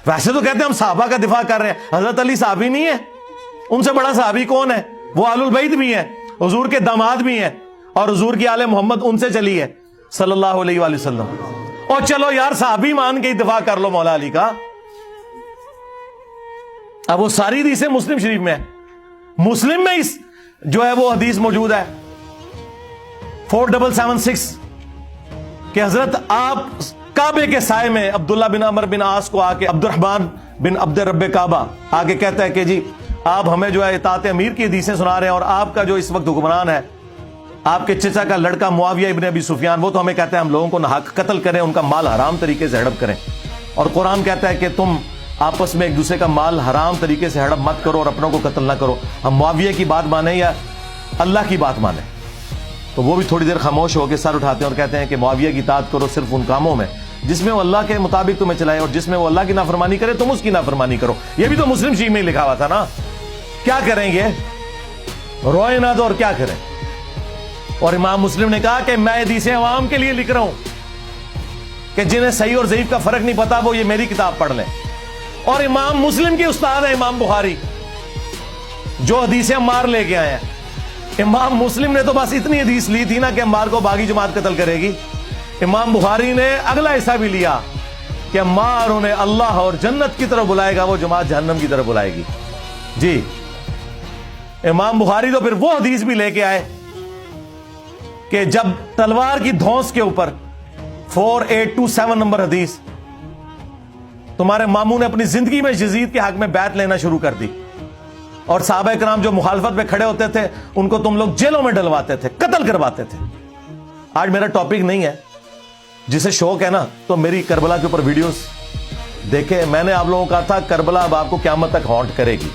ویسے تو کہتے ہیں ہم صحابہ کا دفاع کر رہے ہیں، حضرت علی صحابی نہیں ہے؟ ان سے بڑا صحابی کون ہے؟ وہ آل البیت بھی ہیں، حضور کے داماد بھی ہیں، اور حضور کی آل محمد ان سے چلی ہے صلی اللہ علیہ وآلہ وسلم۔ اور چلو یار صحابی مان کے ہی دفاع کر لو مولا علی کا۔ اب وہ ساری حدیثیں مسلم شریف میں ہے، مسلم میں اس جو ہے وہ حدیث موجود ہے 4776 کہ حضرت آپ کعبے کے سائے میں عبداللہ بن عمر بن عاص کو آ کے عبد الرحمن بن عبد رب کعبہ آگے کہتا ہے کہ جی آپ ہمیں جو ہے اطاعت امیر کی حدیثیں سنا رہے ہیں، اور آپ کا جو اس وقت حکمران ہے آپ کے چچا کا لڑکا معاویہ ابن ابی سفیان، وہ تو ہمیں کہتا ہے ہم لوگوں کو ناحق قتل کریں، ان کا مال حرام طریقے سے ہڑپ کریں، اور قرآن کہتا ہے کہ تم آپس میں ایک دوسرے کا مال حرام طریقے سے ہڑپ مت کرو اور اپنوں کو قتل نہ کرو، ہم معاویہ کی بات مانیں یا اللہ کی بات مانیں؟ تو وہ بھی تھوڑی دیر خاموش ہو کے سر اٹھاتے ہیں اور کہتے ہیں کہ معاویہ کی اطاعت کرو صرف ان کاموں میں جس میں وہ اللہ کے مطابق تمہیں چلائے، اور جس میں وہ اللہ کی نافرمانی کرے تم اس کی نافرمانی کرو۔ یہ بھی تو مسلم شریف میں ہی لکھا ہوا تھا نا۔ کیا کریں گے؟ روئے نہ دو اور کیا کریں؟ اور امام مسلم نے کہا کہ میں حدیثیں عوام کے لیے لکھ رہا ہوں کہ جنہیں صحیح اور ضعیف کا فرق نہیں پتا وہ یہ میری کتاب پڑھ لیں۔ اور امام مسلم کے استاد ہیں امام بخاری، جو حدیثیں عمار لے کے آئے ہیں۔ امام مسلم نے تو بس اتنی حدیث لی تھی نا کہ عمار کو باغی جماعت قتل کرے گی، امام بخاری نے اگلا حصہ بھی لیا کہ عمار انہیں اللہ اور جنت کی طرف بلائے گا، وہ جماعت جہنم کی طرف بلائے گی۔ جی امام بخاری تو پھر وہ حدیث بھی لے کے آئے کہ جب تلوار کی دھونس کے اوپر 4827 نمبر حدیث، تمہارے ماموں نے اپنی زندگی میں یزید کے حق میں بیعت لینا شروع کر دی، اور صحابہ کرام جو مخالفت پہ کھڑے ہوتے تھے ان کو تم لوگ جیلوں میں ڈلواتے تھے، قتل کرواتے تھے۔ آج میرا ٹاپک نہیں ہے، جسے شوق ہے نا تو میری کربلا کے اوپر ویڈیوز دیکھیں۔ میں نے آپ لوگوں کو کہا تھا کربلا اب آپ کو قیامت تک ہانٹ کرے گی۔